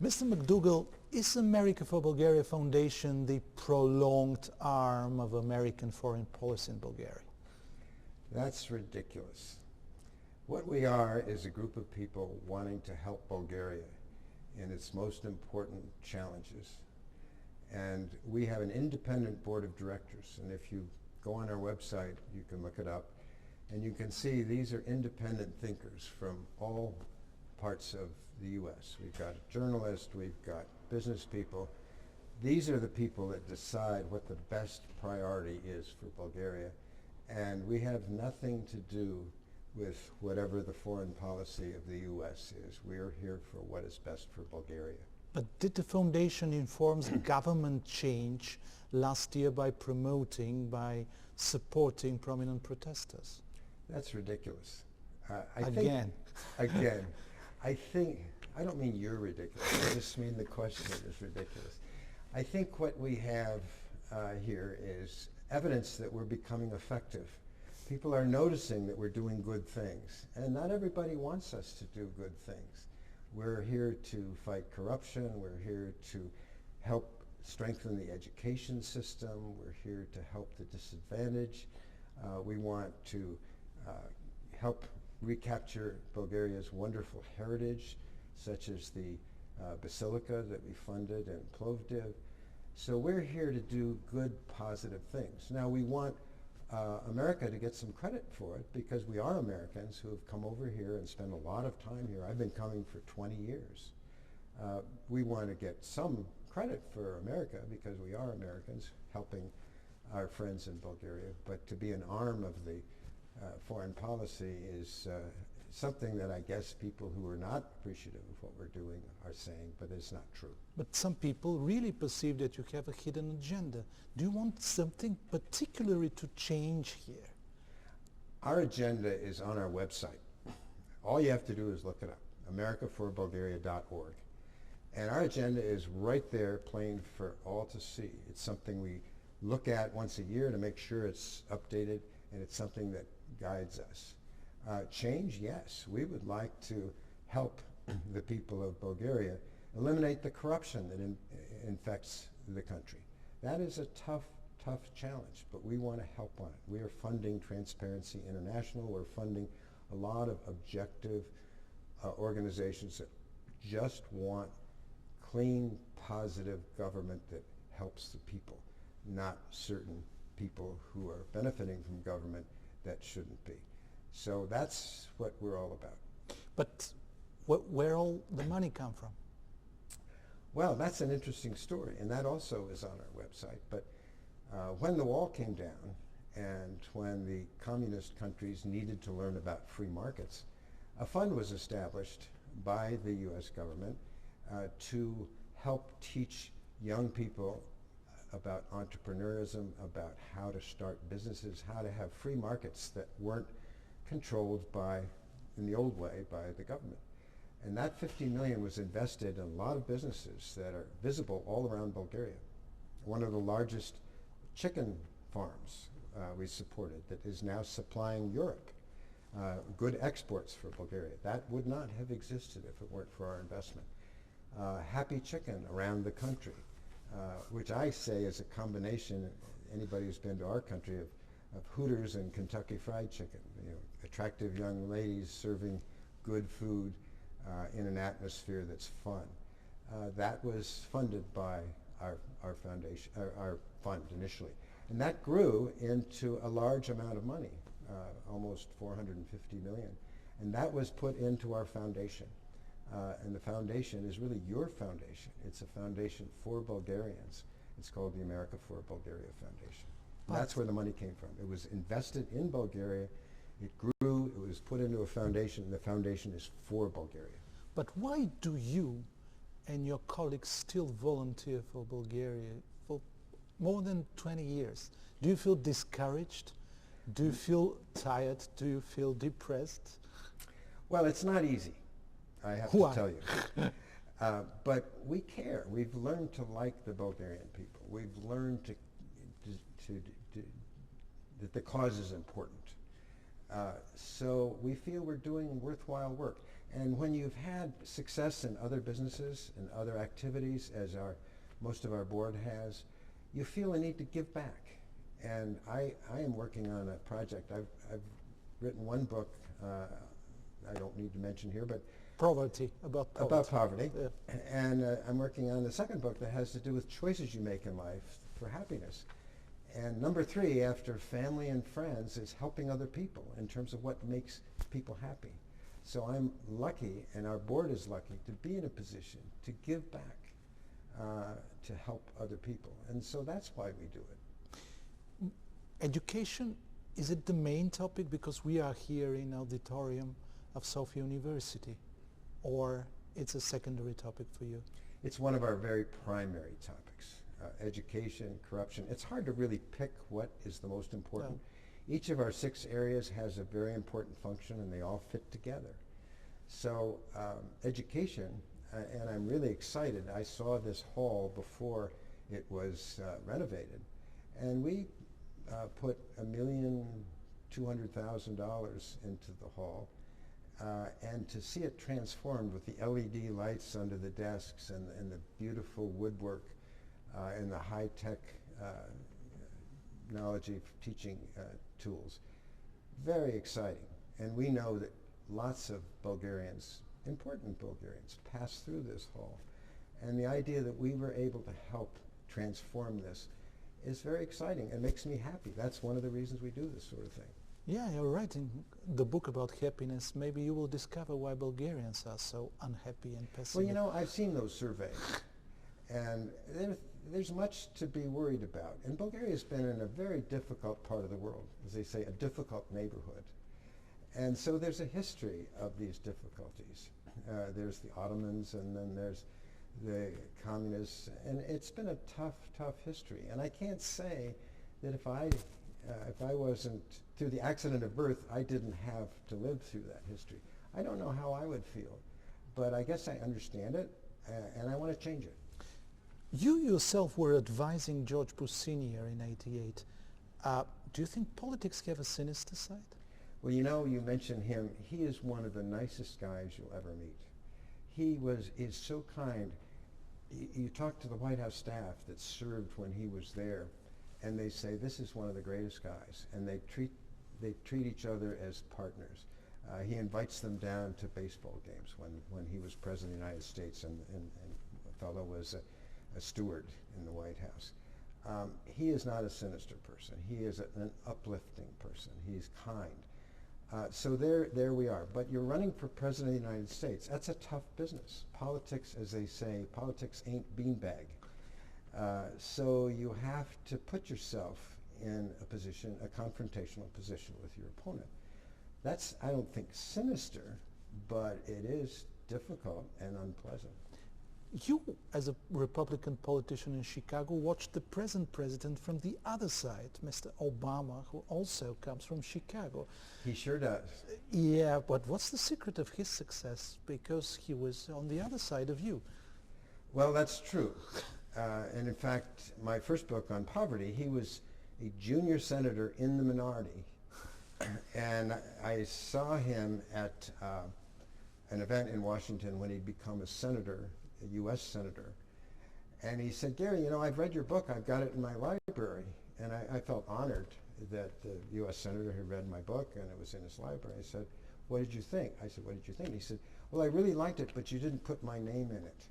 Mr. MacDougal, is America for Bulgaria Foundation the prolonged arm of American foreign policy in Bulgaria? That's ridiculous. What we are is a group of people wanting to help Bulgaria in its most important challenges. And we have an independent board of directors. And if you go on our website, you can look it up. And you can see these are independent thinkers from all parts of the U.S. We've got journalists, we've got business people. These are the people that decide what the best priority is for Bulgaria. And we have nothing to do with whatever the foreign policy of the U.S. is. We're here for what is best for Bulgaria. But did the foundation inform government change last year by supporting prominent protesters? That's ridiculous. Again. I don't mean you're ridiculous, I just mean the question is ridiculous. I think what we have here is evidence that we're becoming effective. People are noticing that we're doing good things, and not everybody wants us to do good things. We're here to fight corruption, we're here to help strengthen the education system, we're here to help the disadvantaged. We want to help recapture Bulgaria's wonderful heritage, such as the basilica that we funded in Plovdiv. So we're here to do good, positive things. Now we want America to get some credit for it because we are Americans who have come over here and spent a lot of time here. I've been coming for 20 years. We want to get some credit for America because we are Americans helping our friends in Bulgaria, but to be an arm of the foreign policy is something that I guess people who are not appreciative of what we're doing are saying, but it's not true. But some people really perceive that you have a hidden agenda. Do you want something particularly to change here? Our agenda is on our website. All you have to do is look it up, americaforbulgaria.org. And our agenda is right there, plain for all to see. It's something we look at once a year to make sure it's updated, and it's something that guides us. Change, yes. We would like to help the people of Bulgaria eliminate the corruption that infects the country. That is a tough challenge, but we want to help on it. We are funding Transparency International. We're funding a lot of objective organizations that just want clean, positive government that helps the people, not certain people who are benefiting from government that shouldn't be. So that's what we're all about. But where all the money come from? Well, that's an interesting story, and that also is on our website. But when the wall came down and when the communist countries needed to learn about free markets, a fund was established by the U.S. government to help teach young people about entrepreneurism, about how to start businesses, how to have free markets that weren't controlled by, in the old way, by the government. And that $50 million was invested in a lot of businesses that are visible all around Bulgaria. One of the largest chicken farms we supported that is now supplying Europe. Good exports for Bulgaria. That would not have existed if it weren't for our investment. Happy Chicken around the country, which I say is a combination, anybody who's been to our country, of Hooters and Kentucky Fried Chicken. You know, attractive young ladies serving good food in an atmosphere that's fun. That was funded by our foundation, our fund initially. And that grew into a large amount of money, almost $450 million. And that was put into our foundation. And the foundation is really your foundation. It's a foundation for Bulgarians. It's called the America for Bulgaria Foundation. That's where the money came from. It was invested in Bulgaria. It grew. It was put into a foundation. The foundation is for Bulgaria. But why do you and your colleagues still volunteer for Bulgaria for more than 20 years? Do you feel discouraged? Do you feel tired? Do you feel depressed? Well, it's not easy, I have to tell you. But we care. We've learned to like the Bulgarian people. We've learned that the cause is important. So we feel we're doing worthwhile work. And when you've had success in other businesses and other activities, as most of our board has, you feel a need to give back. And I am working on a project. I've written one book, I don't need to mention here, but Poverty, about poverty. about poverty. Yeah. And I'm working on the second book that has to do with choices you make in life for happiness. And number 3, after family and friends, is helping other people in terms of what makes people happy. So I'm lucky, and our board is lucky, to be in a position to give back, to help other people. And so that's why we do it. Education, is it the main topic because we are here in auditorium of Sofia University, or it's a secondary topic for you? It's one of our very primary topics. Education, corruption. It's hard to really pick what is the most important. Yeah. Each of our 6 areas has a very important function, and they all fit together. So education, and I'm really excited. I saw this hall before it was renovated, and we put $1,200,000 into the hall, and to see it transformed with the LED lights under the desks and the beautiful woodwork and the high-tech technology teaching tools, very exciting. And we know that lots of Bulgarians, important Bulgarians, pass through this hall. And the idea that we were able to help transform this is very exciting and makes me happy. That's one of the reasons we do this sort of thing. Yeah, you're writing the book about happiness. Maybe you will discover why Bulgarians are so unhappy and pessimistic. Well, you know, I've seen those surveys, and there's much to be worried about. And Bulgaria's been in a very difficult part of the world, as they say, a difficult neighborhood. And so there's a history of these difficulties. There's the Ottomans, and then there's the communists, and it's been a tough history. And I can't say that if I wasn't, through the accident of birth, I didn't have to live through that history. I don't know how I would feel, but I guess I understand it, and I want to change it. You yourself were advising George Bush Sr. in '88. Do you think politics have a sinister side? Well, you know, you mentioned him. He is one of the nicest guys you'll ever meet. He is so kind. You talk to the White House staff that served when he was there, and they say this is one of the greatest guys, and they treat each other as partners. He invites them down to baseball games when he was president of the United States, and a fellow was a steward in the White House. He is not a sinister person. He is an uplifting person. He's kind. So there we are. But you're running for president of the United States. That's a tough business. Politics, as they say, politics ain't beanbag. So you have to put yourself in a position, a confrontational position with your opponent. That's, I don't think, sinister, but it is difficult and unpleasant. You, as a Republican politician in Chicago, watched the present president from the other side, Mr. Obama, who also comes from Chicago. He sure does. Yeah, but what's the secret of his success? Because he was on the other side of you. Well, that's true. And in fact, my first book on poverty, he was a junior senator in the minority. And I saw him at an event in Washington when he'd become a senator, a U.S. senator. And he said, Gary, you know, I've read your book. I've got it in my library. And I felt honored that the U.S. senator had read my book, and it was in his library. I said, what did you think? I said, what did you think? He said, well, I really liked it, but you didn't put my name in it.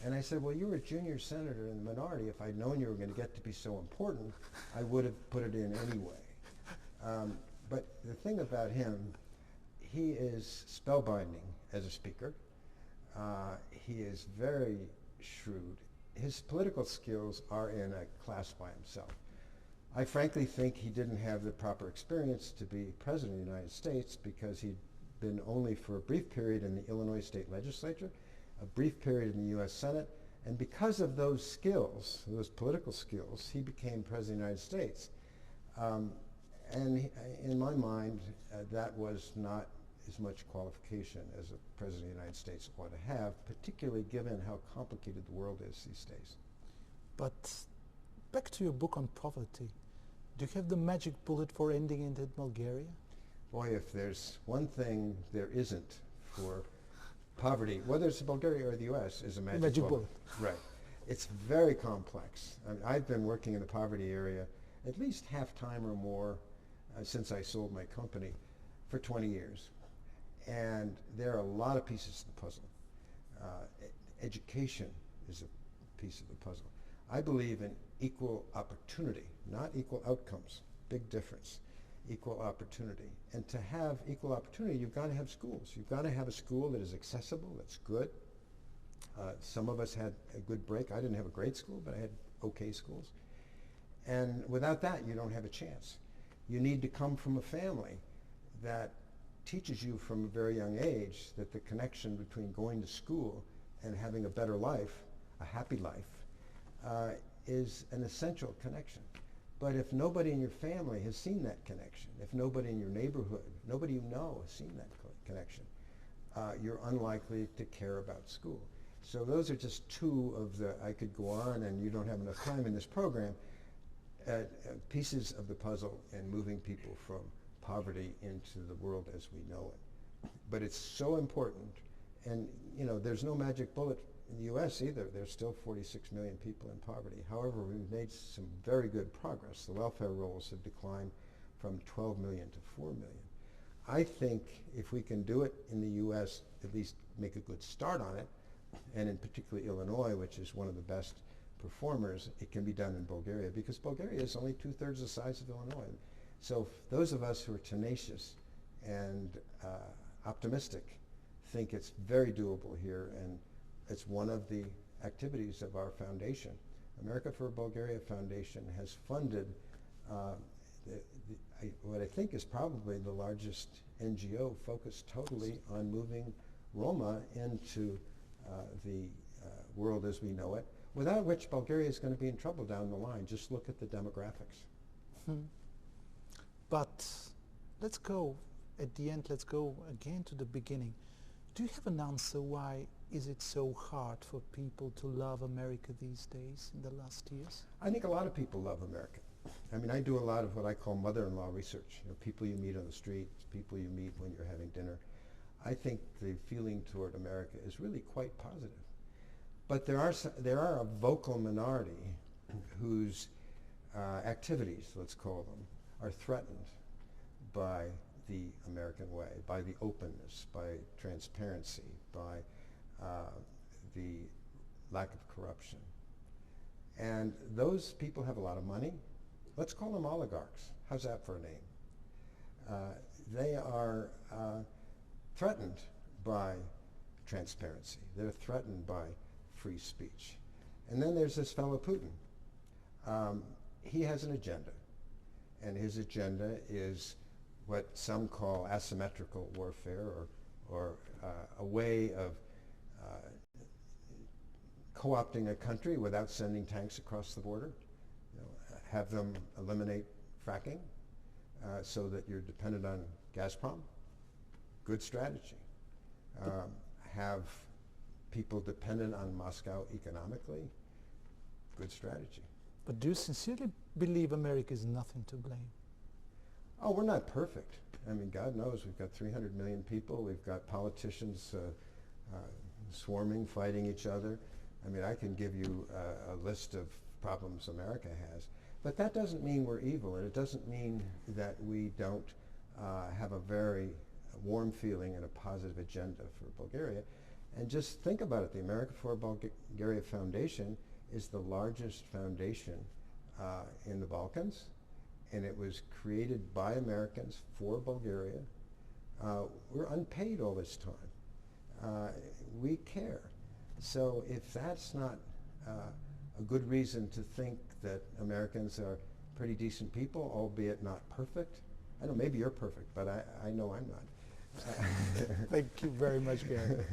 And I said, well, you were a junior senator in the minority. If I'd known you were going to get to be so important, I would have put it in anyway. But the thing about him, he is spellbinding as a speaker. He is very shrewd. His political skills are in a class by himself. I frankly think he didn't have the proper experience to be president of the United States because he'd been only for a brief period in the Illinois state legislature, a brief period in the U.S. Senate, and because of those skills, those political skills, he became president of the United States. And in my mind, that was not as much qualification as a president of the United States ought to have, particularly given how complicated the world is these days. But back to your book on poverty. Do you have the magic bullet for ending it in Bulgaria? Boy, if there's one thing there isn't for poverty, whether it's Bulgaria or the U.S., is a magic, Magic bullet. bullet. Right. It's very complex. I mean, I've been working in the poverty area at least half-time or more since I sold my company for 20 years. And there are a lot of pieces to the puzzle. Education is a piece of the puzzle. I believe in equal opportunity, not equal outcomes. Big difference. Equal opportunity. And to have equal opportunity, you've got to have schools. You've got to have a school that is accessible, that's good. Some of us had a good break. I didn't have a great school, but I had okay schools. And without that, you don't have a chance. You need to come from a family that teaches you from a very young age that the connection between going to school and having a better life, a happy life, is an essential connection. But if nobody in your family has seen that connection, if nobody in your neighborhood, nobody you know has seen that connection, you're unlikely to care about school. So those are just two of the, I could go on and you don't have enough time in this program, pieces of the puzzle in moving people from poverty into the world as we know it. But it's so important, and you know, there's no magic bullet in the U.S. either. There's still 46 million people in poverty. However, we've made some very good progress. The welfare rolls have declined from 12 million to 4 million. I think if we can do it in the U.S., at least make a good start on it, and in particular Illinois, which is one of the best performers, it can be done in Bulgaria, because Bulgaria is only 2/3 the size of Illinois. So those of us who are tenacious and optimistic think it's very doable here, and it's one of the activities of our foundation. America for Bulgaria Foundation has funded what I think is probably the largest NGO focused totally on moving Roma into the world as we know it, without which Bulgaria is going to be in trouble down the line. Just look at the demographics. But let's go, at the end, let's go again to the beginning. Do you have an answer why is it so hard for people to love America these days in the last years? I think a lot of people love America. I mean, I do a lot of what I call mother-in-law research. You know, people you meet on the street, people you meet when you're having dinner. I think the feeling toward America is really quite positive. But there are a vocal minority whose activities, let's call them, are threatened by the American way, by the openness, by transparency, by the lack of corruption. And those people have a lot of money. Let's call them oligarchs. How's that for a name? They are threatened by transparency. They're threatened by free speech. And then there's this fellow Putin. He has an agenda, and his agenda is what some call asymmetrical warfare, or a way of co-opting a country without sending tanks across the border. You know, have them eliminate fracking so that you're dependent on Gazprom. Good strategy. Have people dependent on Moscow economically. Good strategy. But do you sincerely believe America is nothing to blame? Oh, we're not perfect. I mean, God knows we've got 300 million people. We've got politicians swarming, fighting each other. I mean, I can give you a list of problems America has. But that doesn't mean we're evil, and it doesn't mean that we don't have a very warm feeling and a positive agenda for Bulgaria. And just think about it. The America for Bulgaria Foundation is the largest foundation in the Balkans, and it was created by Americans for Bulgaria. We're unpaid all this time. We care. So if that's not a good reason to think that Americans are pretty decent people, albeit not perfect, I know maybe you're perfect, but I know I'm not. Thank you very much, Gary.